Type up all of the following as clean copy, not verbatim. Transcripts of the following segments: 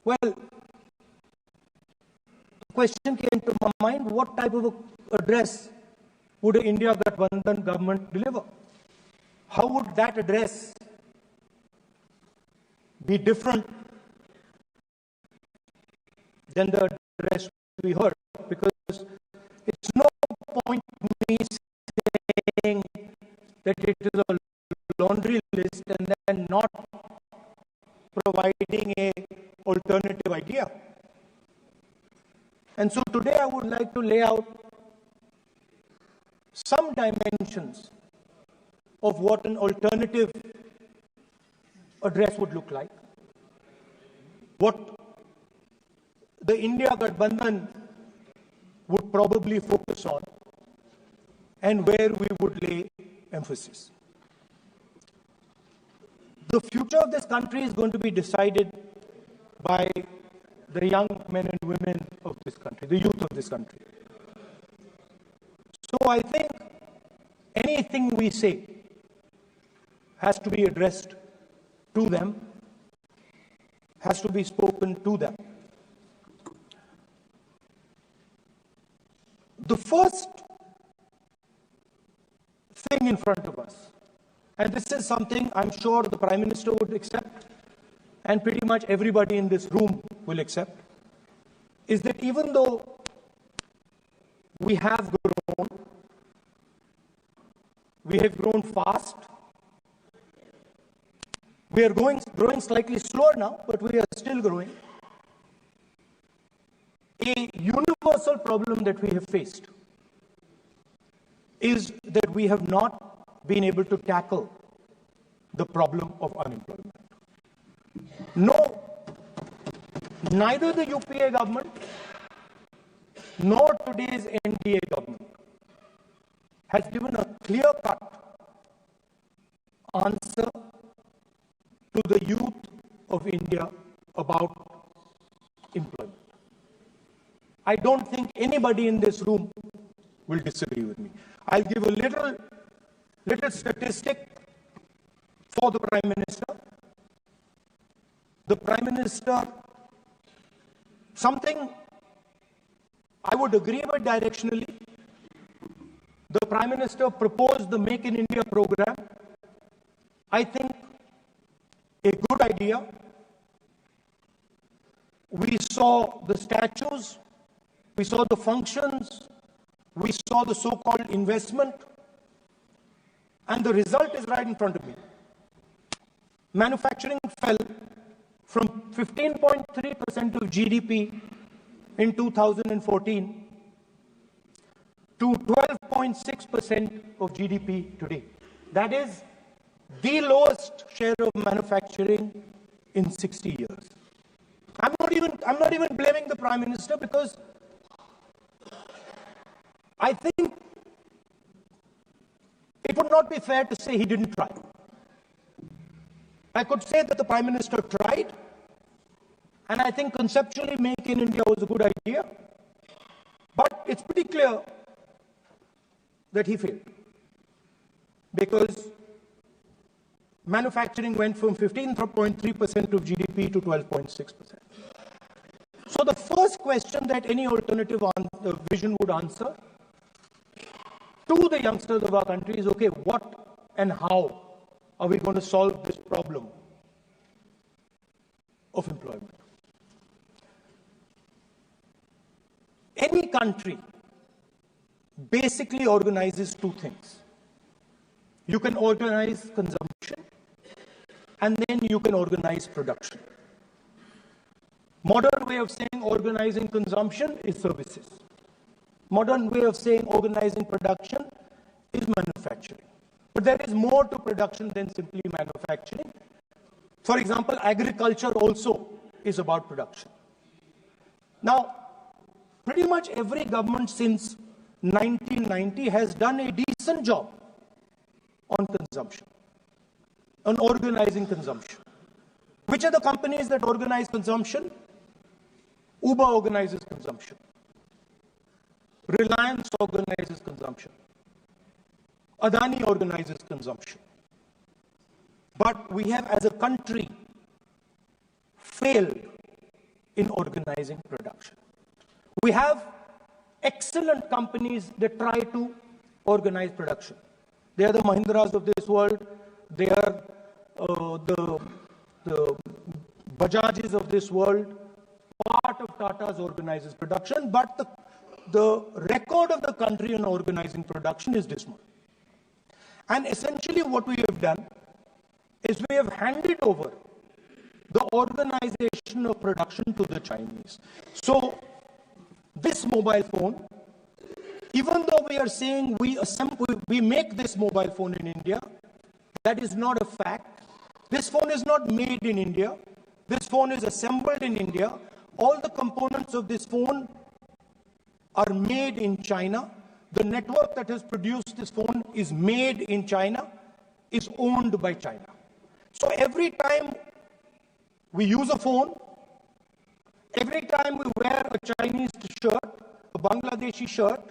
Well, the question came to my mind, what type of address would an India Gathbandhan government deliver? How would that address be different than the address we heard? Because it's no point me saying that it is a laundry list and then not providing an alternative idea. And so today I would like to lay out some dimensions of what an alternative address would look like, what the India Gathbandhan would probably focus on, and where we would lay emphasis. The future of this country is going to be decided by the young men and women of this country, the youth of this country. So I think anything we say has to be addressed to them, has to be spoken to them. The first thing in front of us, and this is something I'm sure the Prime Minister would accept, and pretty much everybody in this room will accept, is that even though we have grown fast, we are growing slightly slower now, but we are still growing. A universal problem that we have faced is that we have not been able to tackle the problem of unemployment. No, neither the UPA government nor today's NDA government has given a clear-cut answer to the youth of India about employment. I don't think anybody in this room will disagree with me. I'll give a little statistic for the Prime Minister. The Prime Minister, something I would agree with directionally. The Prime Minister proposed the Make in India program. I think a good idea. We saw the statues, we saw the functions, we saw the so-called investment, and the result is right in front of me. Manufacturing fell from 15.3% of GDP in 2014 to 12.6% of GDP today. That is the lowest share of manufacturing in 60 years. I'm not even blaming the Prime Minister, because I think it would not be fair to say he didn't try. I could say that the Prime Minister tried, and I think conceptually Make in India was a good idea, but it's pretty clear that he failed, because manufacturing went from 15.3% of GDP to 12.6%. So the first question that any alternative vision would answer to the youngsters of our country is, okay, what and how are we going to solve this problem of employment? Any country basically organizes two things. You can organize consumption, and then you can organize production. Modern way of saying organizing consumption is services. Modern way of saying organizing production is manufacturing. But there is more to production than simply manufacturing. For example, agriculture also is about production. Now, pretty much every government since 1990 has done a decent job on consumption, on organizing consumption. Which are the companies that organize consumption? Uber organizes consumption. Reliance organizes consumption. Adani organizes consumption. But we have, as a country, failed in organizing production. We have excellent companies that try to organize production. They are the Mahindras of this world. They are the Bajajs of this world. Part of Tata's organizes production, but the record of the country in organizing production is dismal. And essentially what we have done is we have handed over the organization of production to the Chinese. So this mobile phone, even though we are saying we make this mobile phone in India, that is not a fact. This phone is not made in India. This phone is assembled in India. All the components of this phone are made in China. The network that has produced this phone is made in China, is owned by China. So every time we use a phone, every time we wear a Chinese shirt, a Bangladeshi shirt,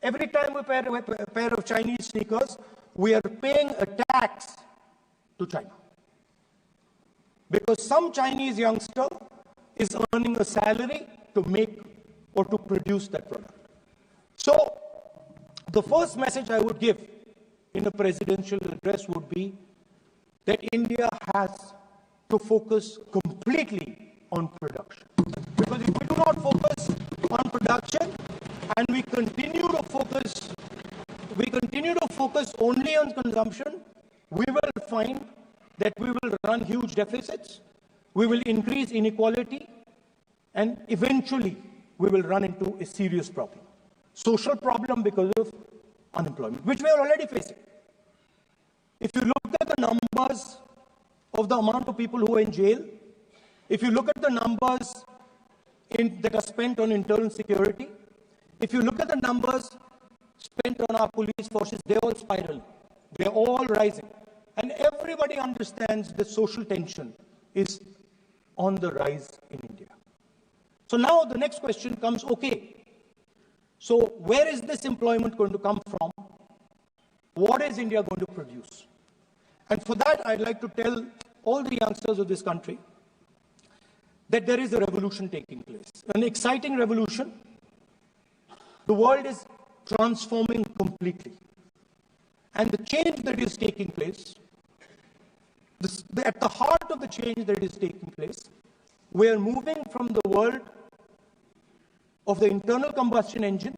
every time we wear a pair of Chinese sneakers, we are paying a tax to China. Because some Chinese youngster is earning a salary to make or to produce that product. So the first message I would give in a presidential address would be that India has to focus completely on production. Because if we do not focus on production and we continue to focus only on consumption, we will find that we will run huge deficits, we will increase inequality, and eventually we will run into a serious problem. Social problem because of unemployment, which we are already facing. If you look at the numbers of the amount of people who are in jail, if you look at the numbers that are spent on internal security, if you look at the numbers spent on our police forces, they're all spiraling. They're all rising. And everybody understands that social tension is on the rise in India. So now the next question comes, okay, so where is this employment going to come from? What is India going to produce? And for that, I'd like to tell all the youngsters of this country that there is a revolution taking place, an exciting revolution. The world is transforming completely. And the change that is taking place, at the heart of the change that is taking place, we are moving from the world of the internal combustion engine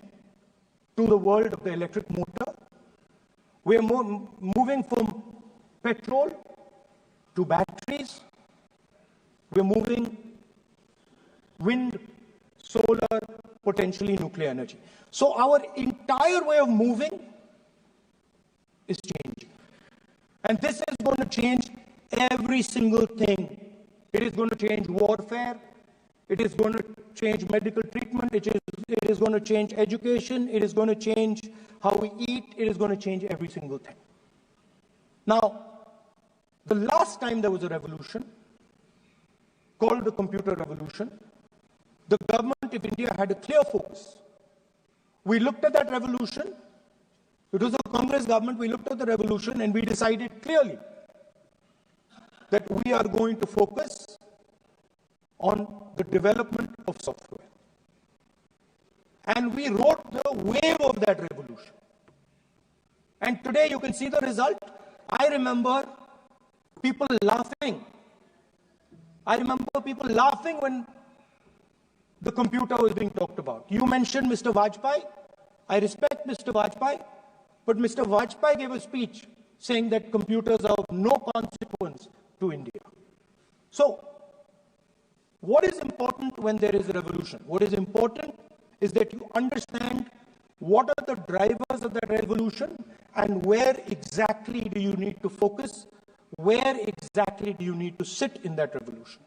to the world of the electric motor. We are moving from petrol to batteries. We are moving wind, solar, potentially nuclear energy. So our entire way of moving is changing. And this is going to change every single thing. It is going to change warfare. It is going to change medical treatment. It is going to change education. It is going to change how we eat. It is going to change every single thing. Now, the last time there was a revolution, called the computer revolution, the government of India had a clear focus. We looked at that revolution. It was a Congress government. We looked at the revolution and we decided clearly that we are going to focus on the development of software. And we rode the wave of that revolution. And today you can see the result. I remember people laughing. I remember people laughing when the computer was being talked about. You mentioned Mr. Vajpayee. I respect Mr. Vajpayee, but Mr. Vajpayee gave a speech saying that computers are of no consequence to India. So, what is important when there is a revolution? What is important is that you understand what are the drivers of that revolution and where exactly do you need to focus, where exactly do you need to sit in that revolution.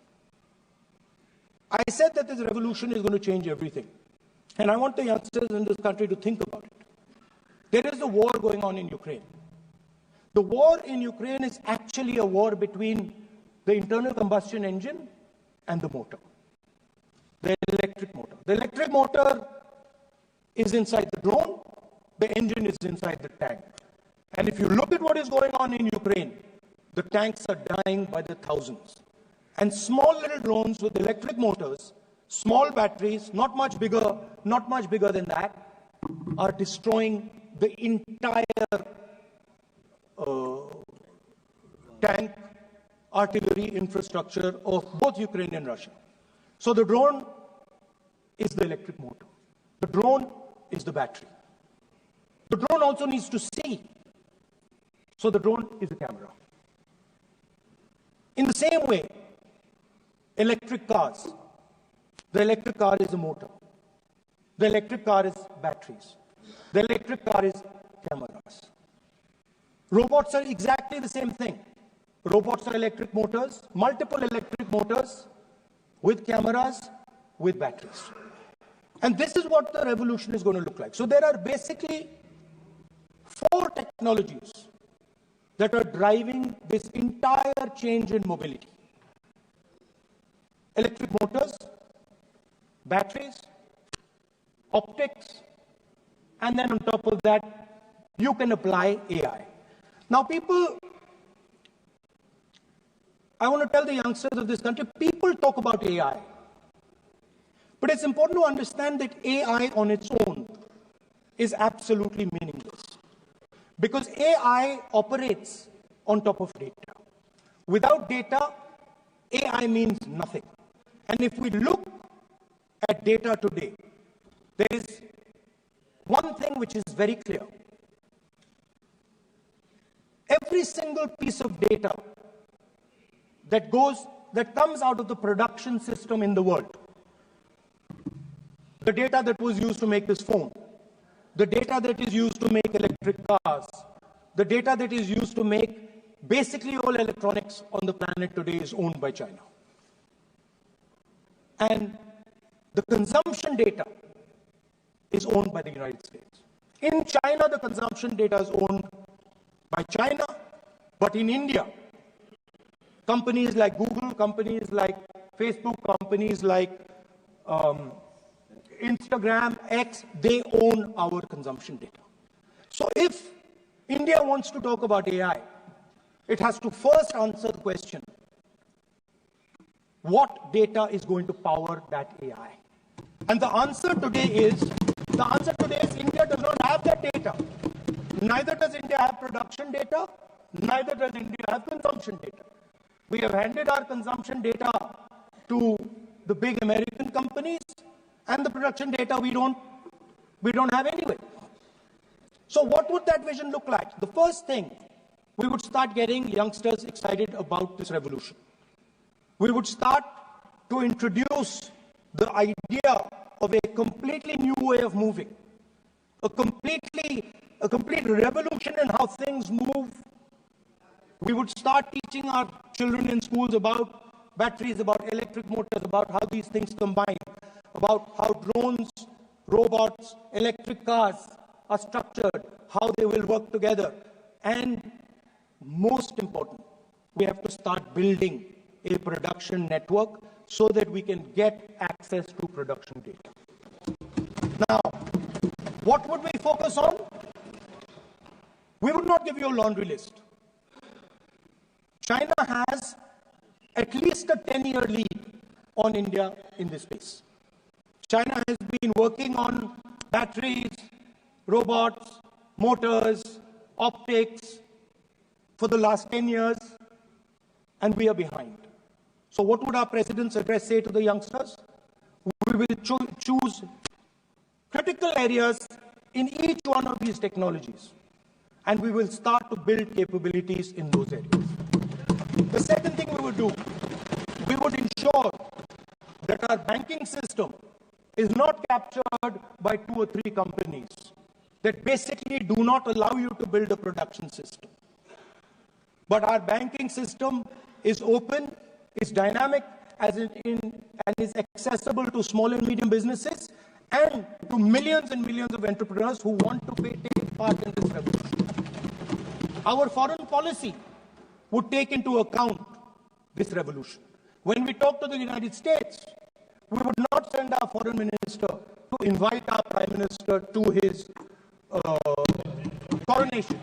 I said that this revolution is going to change everything. And I want the youngsters in this country to think about it. There is a war going on in Ukraine. The war in Ukraine is actually a war between the internal combustion engine and the motor, the electric motor. The electric motor is inside the drone, the engine is inside the tank. And if you look at what is going on in Ukraine, the tanks are dying by the thousands. And small little drones with electric motors, small batteries, not much bigger than that, are destroying the entire tank artillery infrastructure of both Ukraine and Russia. So the drone is the electric motor. The drone is the battery. The drone also needs to see. So the drone is a camera. In the same way, electric cars. The electric car is a motor. The electric car is batteries. The electric car is cameras. Robots are exactly the same thing. Robots are electric motors, multiple electric motors with cameras, with batteries. And this is what the revolution is going to look like. So there are basically 4 technologies that are driving this entire change in mobility. Electric motors, batteries, optics, and then on top of that, you can apply AI. Now I want to tell the youngsters of this country, people talk about AI. But it's important to understand that AI on its own is absolutely meaningless. Because AI operates on top of data. Without data, AI means nothing. And if we look at data today, there is one thing which is very clear. Every single piece of data that comes out of the production system in the world, the data that was used to make this phone, the data that is used to make electric cars, the data that is used to make basically all electronics on the planet today is owned by China. And the consumption data is owned by the United States. In China, the consumption data is owned by China, but in India, companies like Google, companies like Facebook, companies like Instagram, X, they own our consumption data. So if India wants to talk about AI, it has to first answer the question, what data is going to power that AI? And the answer today is India does not have that data. Neither does India have production data, neither does India have consumption data. We have handed our consumption data to the big American companies, and the production data we don't have anyway. So what would that vision look like? The first thing, we would start getting youngsters excited about this revolution. We would start to introduce the idea of a completely new way of moving, a complete revolution in how things move. We would start teaching our children in schools about batteries, about electric motors, about how these things combine, about how drones, robots, electric cars are structured, how they will work together. And most important, we have to start building a production network so that we can get access to production data. Now, what would we focus on? We would not give you a laundry list. China has at least a 10-year lead on India in this space. China has been working on batteries, robots, motors, optics for the last 10 years, and we are behind. So what would our president's address say to the youngsters? We will choose critical areas in each one of these technologies, and we will start to build capabilities in those areas. The second thing we would do, we would ensure that our banking system is not captured by 2 or 3 companies that basically do not allow you to build a production system. But our banking system is open, is dynamic, and is accessible to small and medium businesses and to millions and millions of entrepreneurs who want to take part in this revolution. Our foreign policy would take into account this revolution. When we talk to the United States, we would not send our foreign minister to invite our prime minister to his coronation.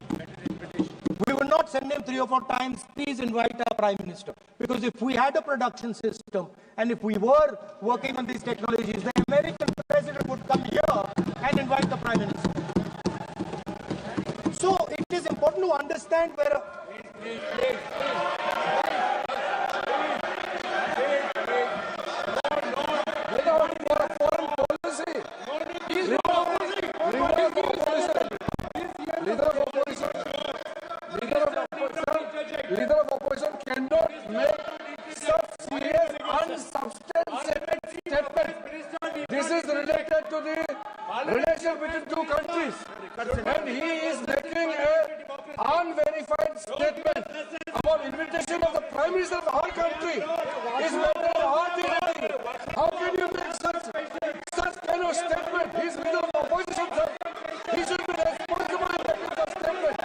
We will not not send him 3 or 4 times, please invite our Prime Minister. Because if we had a production system and if we were working on these technologies, the American president would come here and invite the Prime Minister. So it is important to understand where... Leader of opposition cannot make such serious, unsubstantiated statement. This is related to the relation between two countries, and he is making an unverified statement about invitation of the Prime Minister of our country. Is matter of hard reality. How can you make such kind of statement? He is leader of opposition, sir. He should be responsible in making such statement.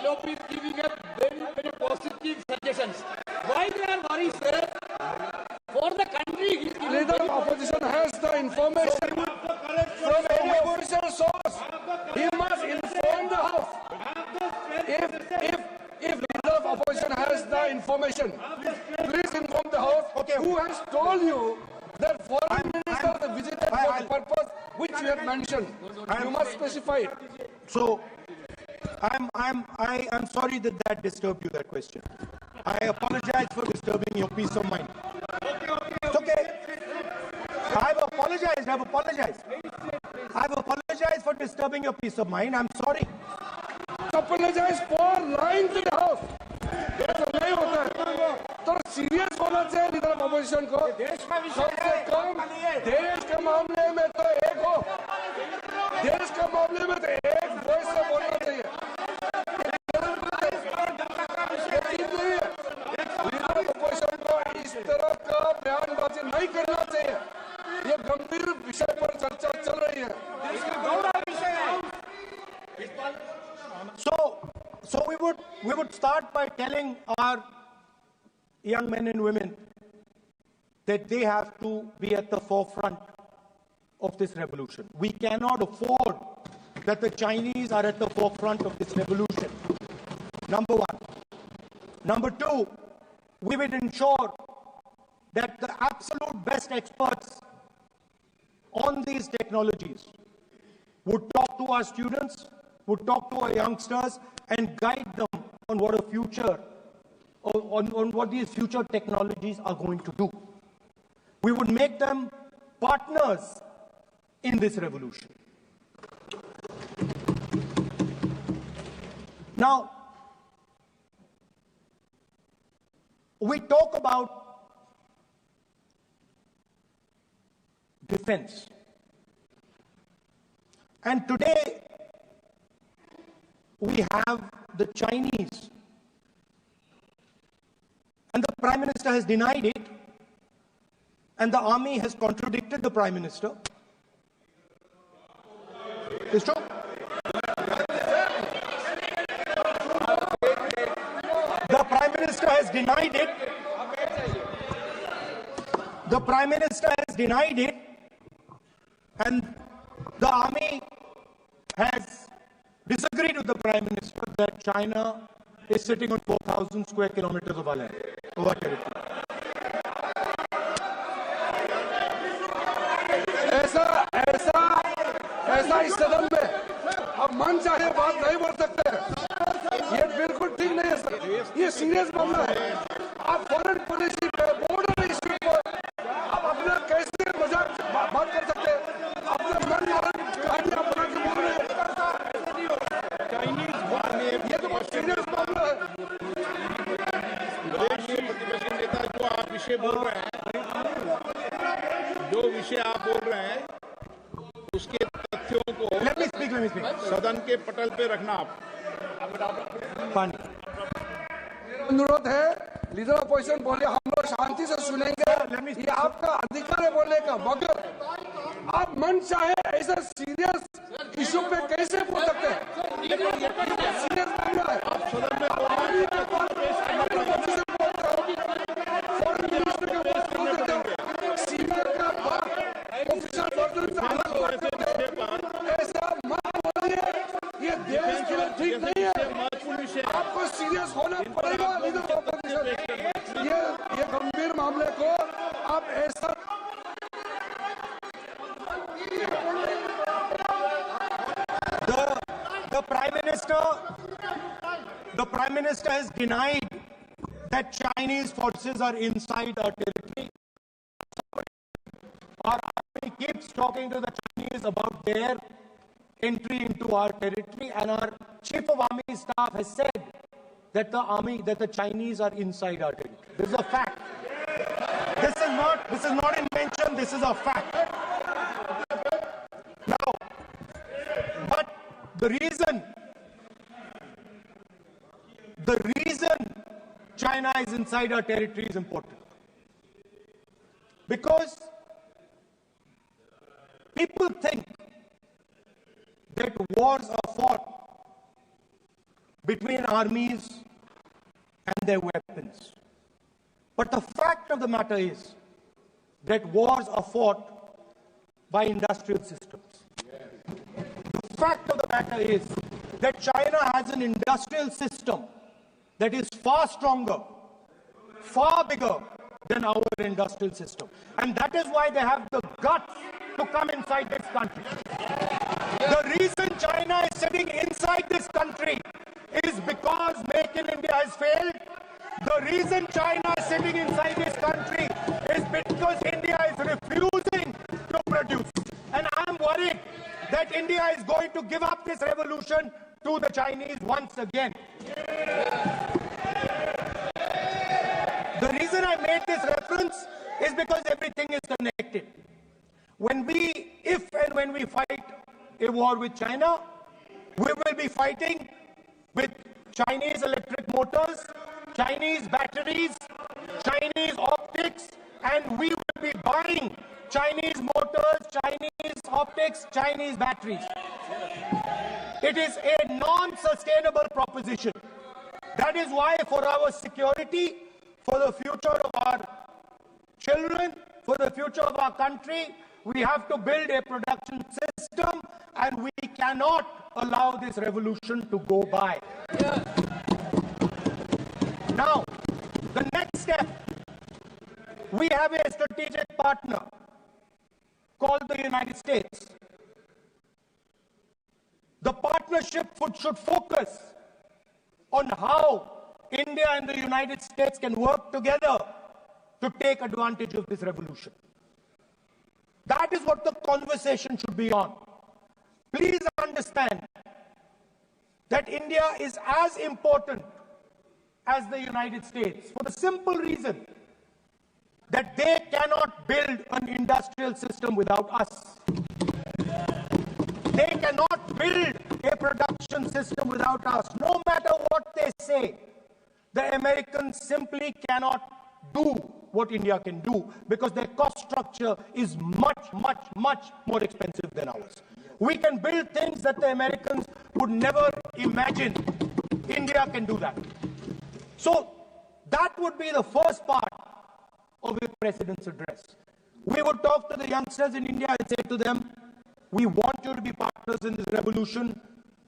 LOP is giving us very positive suggestions. Why they are worried, sir? For the country, leader of opposition has the information from any official source. He must inform the House. If leader of opposition has the information, please inform the House. Okay. Who has told you that foreign minister visited for the purpose which you have mentioned? You must specify it. So, I'm sorry that disturbed you, that question. I apologize for disturbing your peace of mind. It's okay. I've apologized. I've apologized for disturbing your peace of mind. I'm sorry. Apologize for lying to the House. ऐसा नहीं होता है. तो serious होना चाहिए leader of opposition को. कम से कम देश के मामले में तो एक हो. देश के मामले में तो एक वॉइस से बोलना चाहिए. लीडर ऑफ ऑपोजिशन को इस तरह का बयानबाजी नहीं करना चाहिए. ये गंभीर विषय पर चर्चा चल रही है. So we would start by telling our young men and women that they have to be at the forefront of this revolution. We cannot afford that the Chinese are at the forefront of this revolution. Number one. Number two, we will ensure that the absolute best experts on these technologies would talk to our students, would talk to our youngsters and guide them on what a future, on what these future technologies are going to do. We would make them partners in this revolution. Now, we talk about defense. And today, we have the Chinese. And the Prime Minister has denied it. And the army has contradicted the Prime Minister. It's true. The Prime Minister has denied it. The Prime Minister has denied it. And the army has disagreed with the Prime Minister that China is sitting on 4,000 square kilometers of our land, of our territory. ऐसा इस सदन में अब मन चाहे बात नहीं बोल सकते हैं. ये बिल्कुल ठीक नहीं है सर. ये सीरियस मामला है. आप फॉरेन पॉलिसी पे बॉर्डर इश्यू पर आप अपना कैसे मजाक बात कर सकते हैं. अपना मन कहानियां बना के बोल रहे हैं. ये तो बहुत सीरियस मामला है. प्रतिपक्ष नेता जो आप विषय बोल रहे हैं, जो विषय आप बोल रहे हैं उसके तथ्यों को सदन के पटल पे रखना. आप अनुरोध है लीडर अपोजिशन बोले हम लोग शांति से सुनेंगे. ये आपका अधिकार है बोलने का, मगर आप मन चाहे ऐसा सीरियस इशू पे कैसे बोल सकते हैं. सीरियस मामला है. आप सदन में ऐसा मत बोलिए. मामले को आप ऐसा the Prime Minister has denied that Chinese forces are inside our territory. Our army keeps talking to the Chinese about their entry into our territory, and our Chief of Army Staff has said that the Chinese are inside our territory. This is a fact. This is not invention. This is a fact. Now, but the reason China is inside our territory is important, because people think that wars are fought between armies and their weapons. But the fact of the matter is that wars are fought by industrial systems. The fact of the matter is that China has an industrial system that is far stronger, far bigger than our industrial system. And that is why they have the guts to come inside this country. The reason China is sitting inside this country is because Make in India has failed. The reason China is sitting inside this country is because India is refusing to produce. And I am worried that India is going to give up this revolution to the Chinese once again. The reason I made this reference is because everything is connected. If and when we fight a war with China, we will be fighting with Chinese electric motors, Chinese batteries, Chinese optics, and we will be buying Chinese motors, Chinese optics, Chinese batteries. It is a non-sustainable proposition. That is why, for our security, for the future of our children, for the future of our country, we have to build a production system, and we cannot allow this revolution to go by. Now, the next step, we have a strategic partner called the United States. The partnership should focus on how India and the United States can work together to take advantage of this revolution. That is what the conversation should be on. Please understand that India is as important as the United States, for the simple reason that they cannot build an industrial system without us. They cannot build a production system without us. No matter what they say, the Americans simply cannot do what India can do, because their cost structure is much more expensive than ours. We can build things that the Americans would never imagine. India can do that. So that would be the first part of the president's address. We would talk to the youngsters in India and say to them, we want you to be partners in this revolution.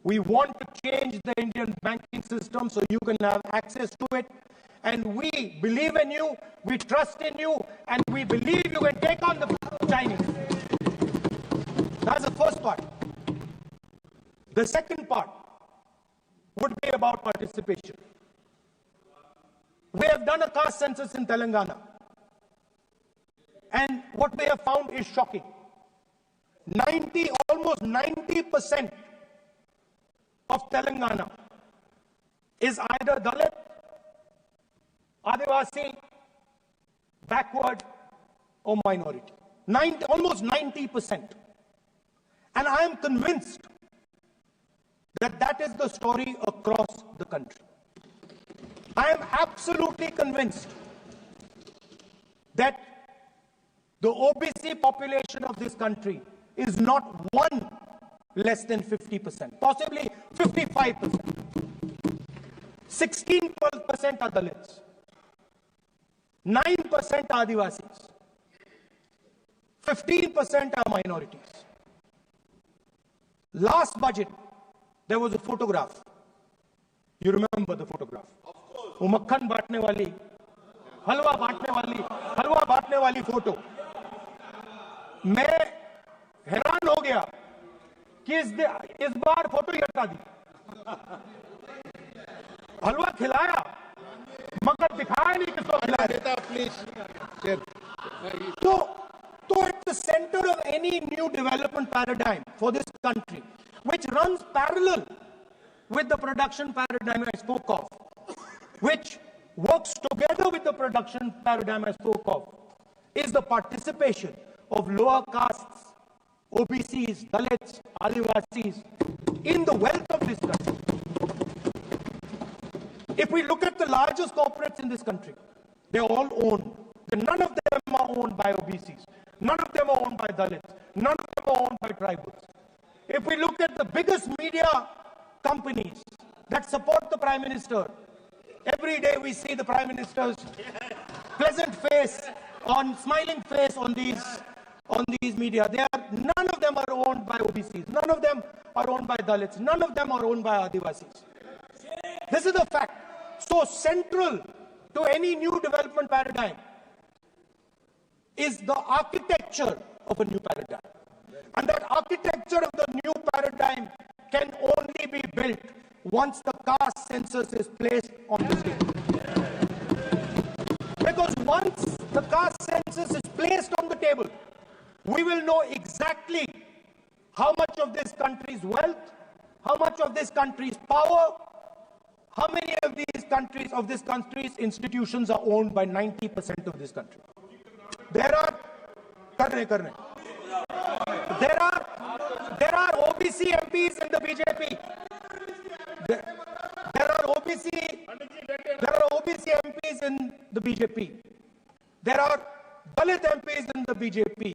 We want to change the Indian banking system so you can have access to it. And we believe in you, we trust in you, and we believe you can take on the Chinese. That's the first part. The second part would be about participation. We have done a caste census in Telangana. And what we have found is shocking. Almost 90% of Telangana is either Dalit, Adivasi, backward, or minority. Almost 90%. And I am convinced that that is the story across the country. I am absolutely convinced that the OBC population of this country is not one less than 50%, possibly 55%. 16% are Dalits, 9% are Adivasis, 15% are minorities. Last budget, there was a photograph. You remember the photograph? Of course. वो मक्खन बांटने वाली हलवा बांटने वाली photo. मैं हैरान हो गया कि इस बार फोटो ही हटा दी। हलवा खिलाया मगर दिखाया नहीं किसको खिलाया देता। Please. So at the center of any new development paradigm for this country, which runs parallel with the production paradigm I spoke of, which works together with the production paradigm I spoke of, is the participation of lower castes, OBCs, Dalits, Adivasis in the wealth of this country. If we look at the largest corporates in this country, they're all owned. None of them are owned by OBCs. None of them are owned by Dalits. None of them are owned by tribals. If we look at the biggest media companies that support the Prime Minister, every day we see the Prime Minister's pleasant face, smiling face on these media. None of them are owned by OBCs. None of them are owned by Dalits. None of them are owned by Adivasis. This is a fact. So central to any new development paradigm is the architecture of a new paradigm. And that architecture of the new paradigm can only be built once the caste census is placed on the table. Because once the caste census is placed on the table, we will know exactly how much of this country's wealth, how much of this country's power, how many of this country's institutions are owned by 90% of this country. There are OBC MPs in the BJP. There are OBC MPs in the BJP. There are Dalit MPs in the BJP.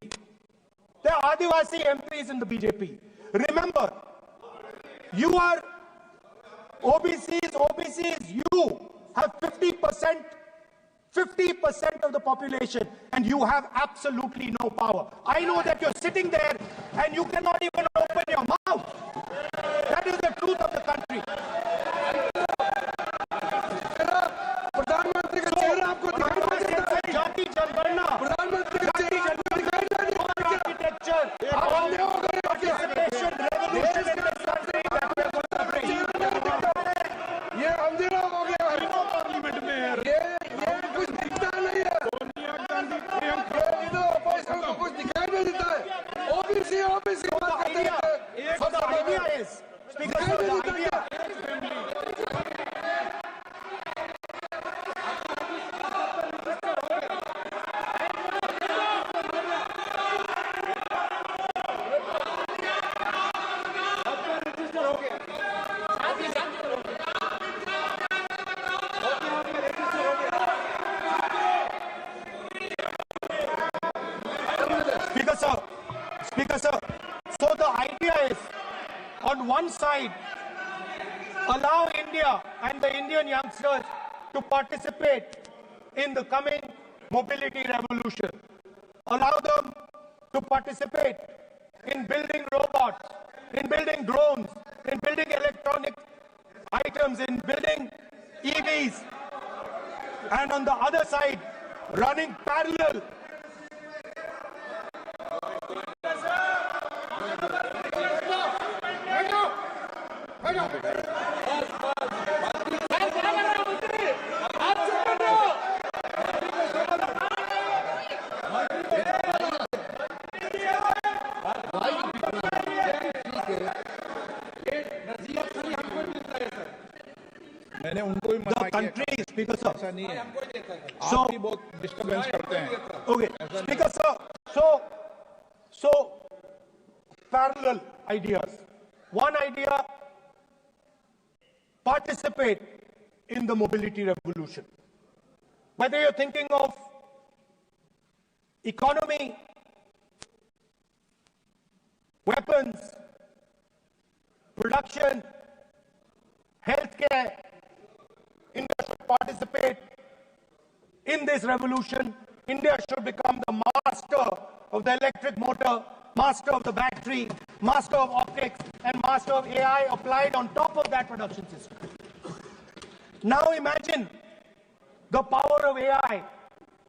There are Adivasi MPs in the BJP. Remember, you are OBCs, you have 50% of the population and you have absolutely no power. I know that you're sitting there and you cannot even open your mouth. That is the truth of the country. प्रधानमंत्री का चेहरा आपको दिखाई पड़ देता है। जाति जनगणना, प्रधानमंत्री का चेहरा दिखाई पड़ देता है। Architecture, participation, revolution in this country that we are going to bring. ये अंधेरा हो गया है। पार्लियामेंट में है। ये कुछ दिखता नहीं है। इधर अपोजिशन को कुछ दिखाई नहीं देता है। ओबीसी बात करते हैं। So the idea is, Speaker sir, the idea. Speaker sir, so the idea is, on one side, allow India and the Indian youngsters to participate in the coming mobility revolution. Allow them to participate in building robots, in building drones, in building electronic items, in building EVs. And on the other side, running parallel मैंने उनको भी मना किया। country, Speaker sir. ऐसा नहीं है। So, आप भी बहुत डिस्टर्बेंस करते हैं। okay, Speaker sir. So parallel ideas. One idea: participate in the mobility revolution. Whether you're thinking of economy, weapons, production, healthcare, India should participate in this revolution. India should become the master of the electric motor, master of the battery, master of optics, and master of AI applied on top of that production system. Now imagine the power of AI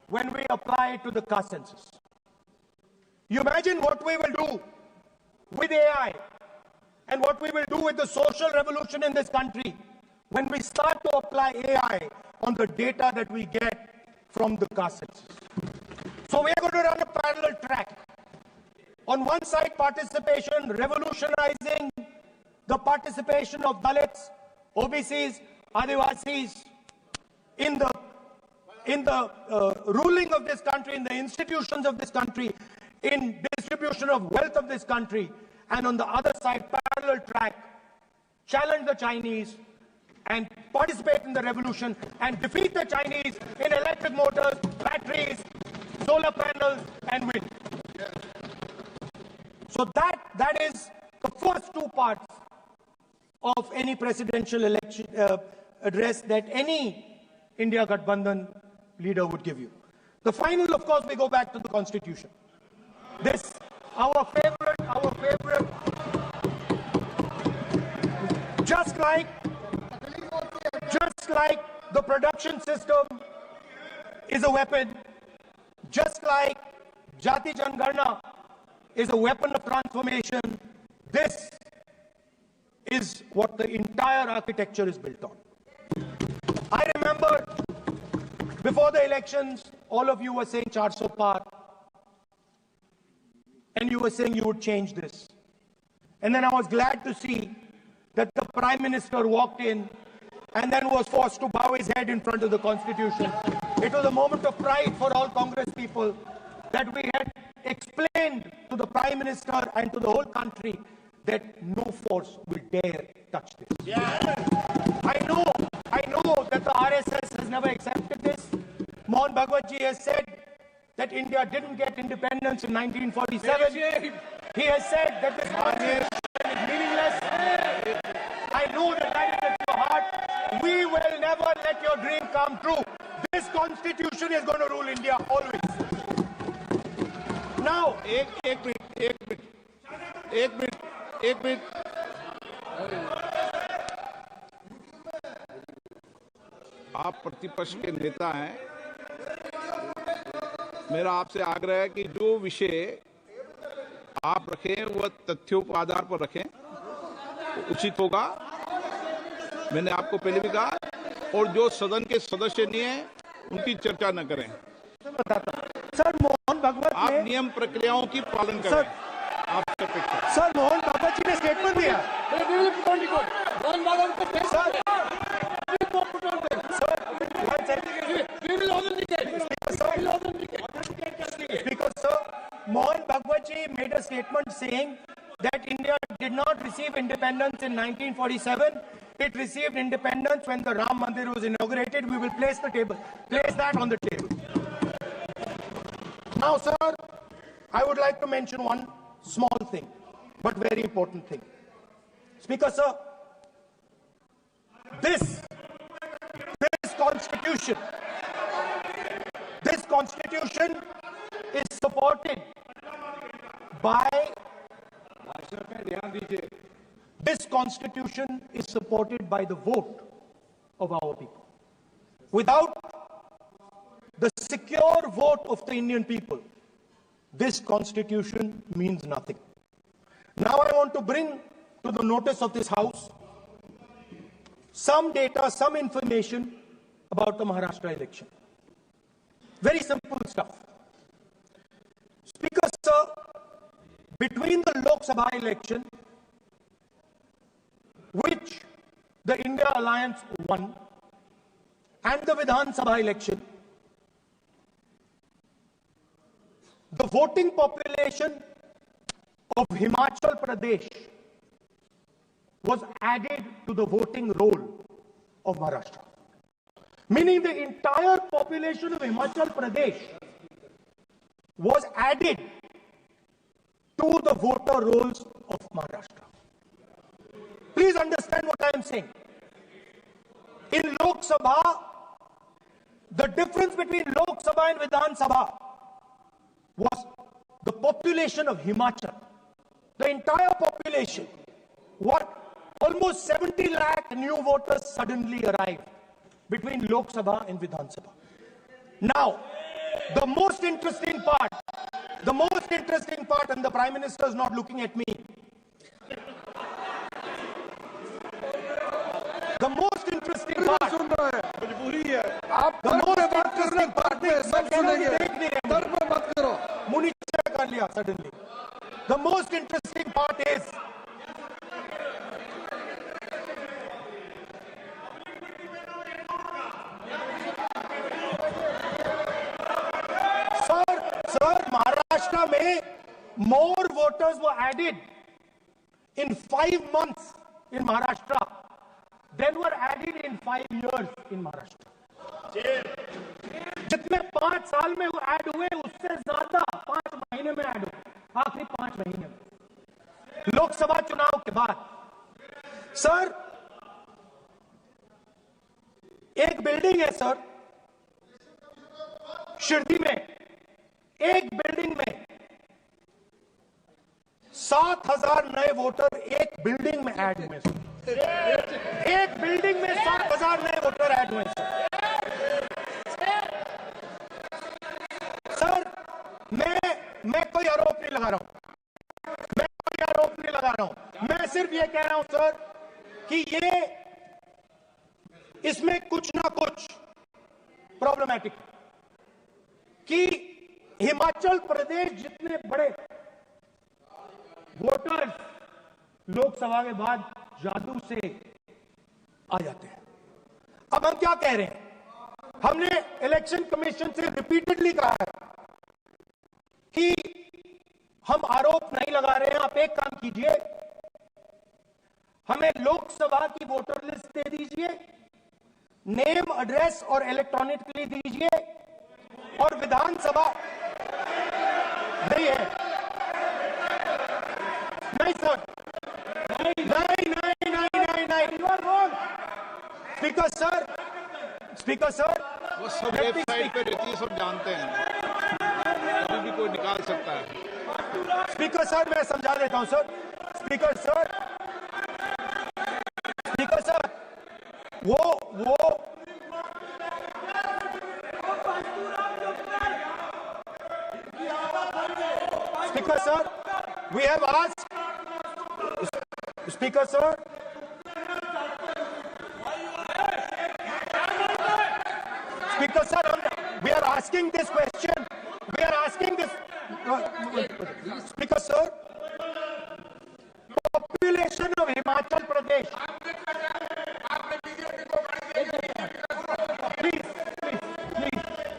when we apply it to the caste census. You imagine what we will do with AI and what we will do with the social revolution in this country when we start to apply AI on the data that we get from the caste census. So we are going to run a parallel track. On one side, participation, revolutionizing the participation of Dalits, OBCs, Adivasis in the ruling of this country, in the institutions of this country, in distribution of wealth of this country, and on the other side, parallel track, challenge the Chinese and participate in the revolution and defeat the Chinese in electric motors, batteries, solar panels, and wind. So that is the first two parts of any presidential election address that any India Gathbandhan leader would give you. The final, of course, we go back to the Constitution. This, our favorite, just like the production system is a weapon, just like Jati Jangarna is a weapon of transformation, this is what the entire architecture is built on. I remember before the elections, all of you were saying 400 par, and you were saying you would change this. And then I was glad to see that the Prime Minister walked in and then was forced to bow his head in front of the Constitution. It was a moment of pride for all Congress people that we had explained to the Prime Minister and to the whole country that no force will dare touch this. Yeah. I know that the RSS has never accepted this. Mohan Bhagwatji has said that India didn't get independence in 1947. He has said that this constitution is meaningless. I know that is at your heart. We will never let your dream come true. This constitution is going to rule India always. Now, एक minute आप प्रतिपक्ष के नेता हैं, मेरा आपसे आग्रह है कि जो विषय आप रखें वह तथ्यों के आधार पर रखें, तो उचित होगा। मैंने आपको पहले भी कहा, और जो सदन के सदस्य नहीं है उनकी चर्चा न करें। सर, मोहन भागवत आप नियम प्रक्रियाओं की पालन करें। आपसे अपेक्षा। सर, मोहन भागवत जी ने स्टेटमेंट दिया। Because sir, Mohan Bhagwatji made a statement saying that India did not receive independence in 1947. It received independence when the Ram Mandir was inaugurated. We will place that on the table. Now, sir, I would like to mention one small thing, but very important thing. Speaker, sir, this constitution is supported by the vote of our people. Without the secure vote of the Indian people, this constitution means nothing. Now I want to bring to the notice of this House some data, some information about the Maharashtra election. Very simple stuff. Speaker, sir, between the Lok Sabha election, which the India Alliance won, and the Vidhan Sabha election, the voting population of Himachal Pradesh was added to the voting roll of Maharashtra. Meaning the entire population of Himachal Pradesh was added to the voter rolls of Maharashtra. Please understand what I am saying. In Lok Sabha, the difference between Lok Sabha and Vidhan Sabha was the population of Himachal. The entire population, almost 70 lakh new voters suddenly arrived between Lok Sabha and Vidhan Sabha. Now, The most interesting part, and the Prime Minister is not looking at me. The most interesting part, सुन रहा है मजबूरी है। आप the most interesting part is, सब सुनेंगे दर पे मत करो मुंह नीचे कर लिया suddenly. The most interesting part is, Sir, Maharashtra में more voters were added in 5 months in Maharashtra than were added in 5 years in Maharashtra. जितने 5 साल में वो ऐड हुए उससे ज्यादा 5 महीने में ऐड हुए, आखिरी 5 महीने में लोकसभा चुनाव के बाद। सर, एक बिल्डिंग है सर शिरडी में, एक बिल्डिंग में 7,000 नए वोटर एक बिल्डिंग में ऐड हुए सर। एक बिल्डिंग में 7,000 नए वोटर ऐड हुए सर। मैं कोई आरोप नहीं लगा रहा हूं, मैं सिर्फ ये कह रहा हूं सर कि ये इसमें कुछ ना कुछ प्रॉब्लमैटिक है कि हिमाचल प्रदेश जितने बड़े वोटर्स लोकसभा के बाद जादू से आ जाते हैं। अब हम क्या कह रहे हैं, हमने इलेक्शन कमीशन से रिपीटेडली कहा है कि हम आरोप नहीं लगा रहे हैं, आप एक काम कीजिए, हमें लोकसभा की वोटर लिस्ट दे दीजिए, नेम एड्रेस और इलेक्ट्रॉनिकली दीजिए, और विधानसभा नहीं है, नहीं सर, नहीं, स्पीकर सर, वो सब वेबसाइट पे रहती है, सब जानते हैं, कभी भी कोई निकाल सकता है। स्पीकर सर, मैं समझा देता हूं सर। स्पीकर सर, वो Speaker sir, we have asked. Speaker sir. Speaker sir, we are asking this question. We are asking this. Speaker sir, population of Himachal Pradesh. Please.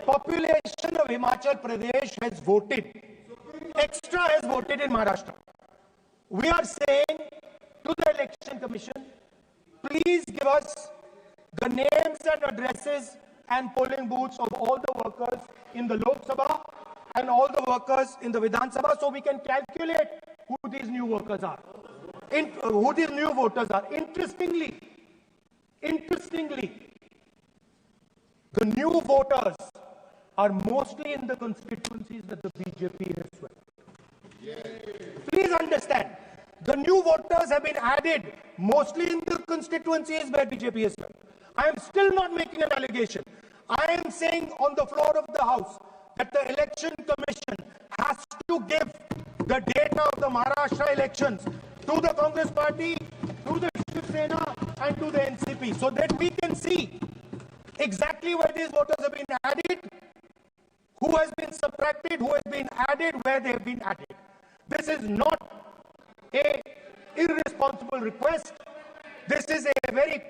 Population of Himachal Pradesh has voted. Extra has voted in Maharashtra. We are saying to the Election Commission, please give us the names and addresses and polling booths of all the workers in the Lok Sabha and all the workers in the Vidhan Sabha, so we can calculate who these new workers are, who these new voters are. Interestingly, the new voters are mostly in the constituencies that the BJP has swept. Please understand, the new voters have been added mostly in the constituencies where BJP has swept. I am still not making an allegation. I am saying on the floor of the House that the Election Commission has to give the data of the Maharashtra elections to the Congress Party, to the Shiv Sena and to the NCP, so that we can see exactly where these voters have been added, who has been subtracted, who has been added, where they have been added. This is not an irresponsible request. This is a very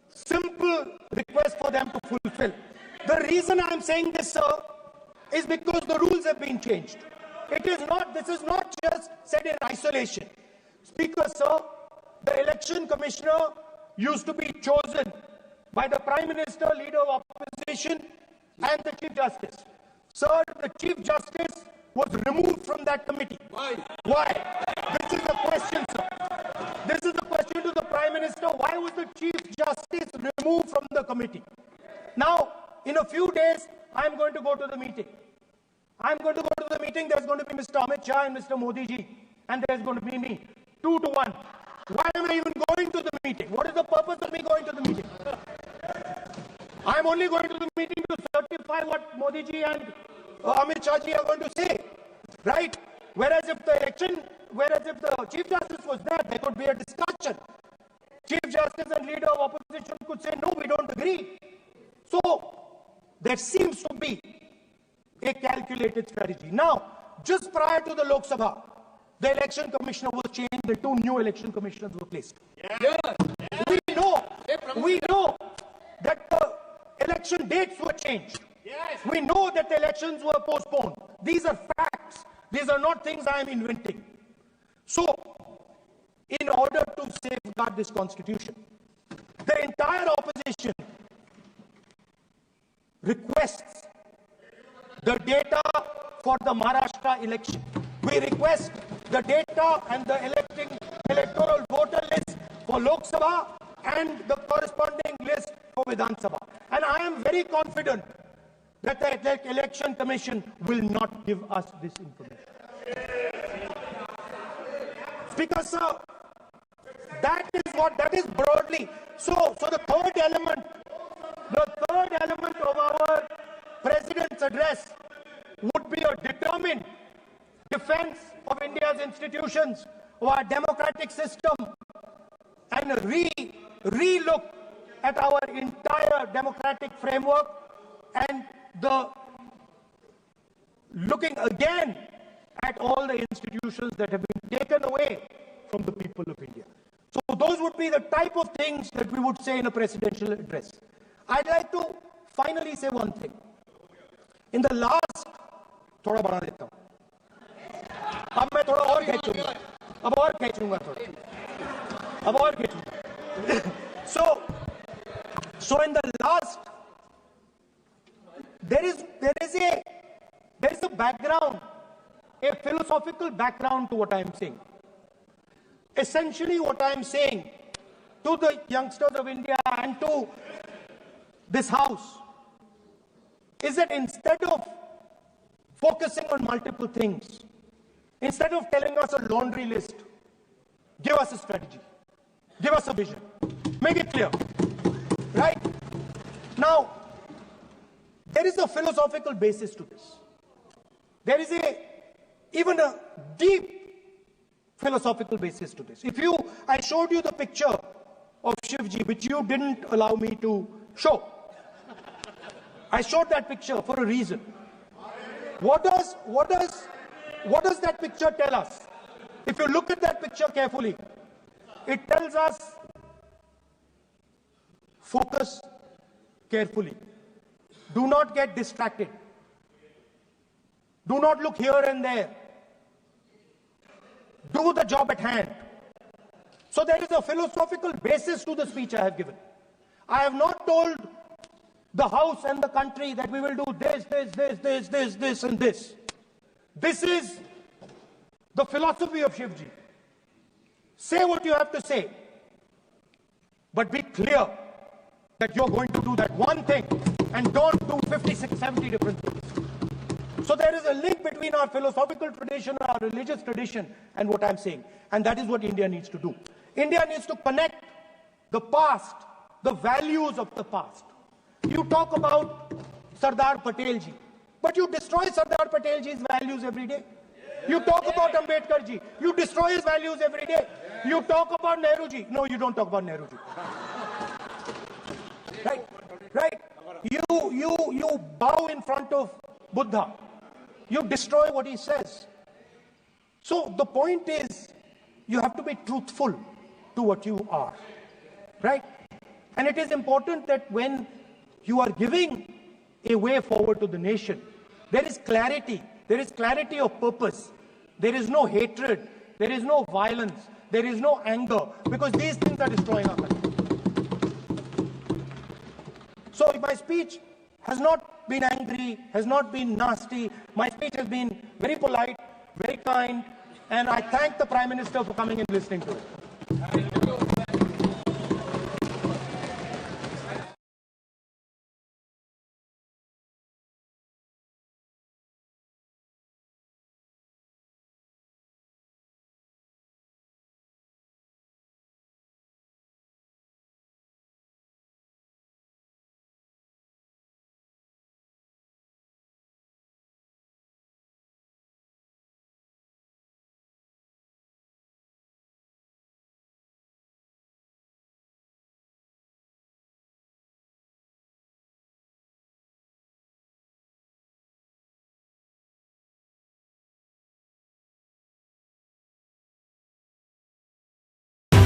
simple request for them to fulfill. The reason I am saying this, sir, is because the rules have been changed. This is not just said in isolation. Speaker, sir, the election commissioner used to be chosen by the Prime Minister, Leader of Opposition, and the Chief Justice. Sir, the Chief Justice was removed from that committee. Why? This is a question, sir. This is a question to the Prime Minister. Why was the Chief Justice removed from the committee? Now, in a few days, I'm going to go to the meeting. There's going to be Mr. Amit Shah and Mr. Modi ji, and there's going to be me. 2 to 1. Why am I even going to the meeting? What is the purpose of me going to the meeting? I'm only going to the meeting to certify what Modi ji and Amit Shah ji are going to say, right? Whereas if the Chief Justice was there could be a discussion. Chief Justice and leader of opposition could say, no, we don't agree. So there seems to be a calculated strategy. Now, just prior to the Lok Sabha, the election commissioner was changed, the 2 new election commissioners were placed. Yes. We know that the election dates were changed. Yes. We know that the elections were postponed. These are facts. These are not things I am inventing. So, in order to safeguard this constitution, the entire opposition requests the data for the Maharashtra election. We request the data and the electoral voter list for Lok Sabha and the corresponding list for Vidhan Sabha. And I am very confident that the Election Commission will not give us this information. Because, sir, that is broadly. So the third element of our President's address would be a determined defense of India's institutions, of our democratic system, and a re-look at our entire democratic framework, and the looking again at all the institutions that have been taken away from the people of India. So those would be the type of things that we would say in a presidential address. I'd like to finally say one thing. In the last, थोड़ा बढ़ा देता हूँ. अब मैं थोड़ा और खींचूंगा. अब और खींचूंगा थोड़ा. अब और खींचूंगा. So in the last, there is a background, a philosophical background to what I am saying. Essentially, what I am saying to the youngsters of India and to this House is that instead of focusing on multiple things, instead of telling us a laundry list, give us a strategy, give us a vision, make it clear, right? Now, there is a philosophical basis to this. There is even a deep philosophical basis to this. I showed you the picture of Shivji, which you didn't allow me to show. I showed that picture for a reason. What does that picture tell us? If you look at that picture carefully, it tells us focus carefully. Do not get distracted. Do not look here and there. Do the job at hand. So there is a philosophical basis to the speech I have given. I have not told the House and the country that we will do this, and this. This is the philosophy of Shivji. Say what you have to say, but be clear that you're going to do that one thing and don't do 56, 70 different things. So there is a link between our philosophical tradition, our religious tradition, and what I'm saying. And that is what India needs to do. India needs to connect the past, the values of the past. You talk about Sardar Patel ji, but you destroy Sardar Patel ji's values every day. You talk about Ambedkar ji, you destroy his values every day. You talk about Nehru ji. No, you don't talk about Nehru ji. Right? You bow in front of Buddha. You destroy what he says. So the point is, you have to be truthful to what you are. Right? And it is important that when you are giving a way forward to the nation, there is clarity. There is clarity of purpose. There is no hatred. There is no violence. There is no anger. Because these things are destroying our country. So my speech has not been angry, has not been nasty. My speech has been very polite, very kind. And I thank the Prime Minister for coming and listening to it.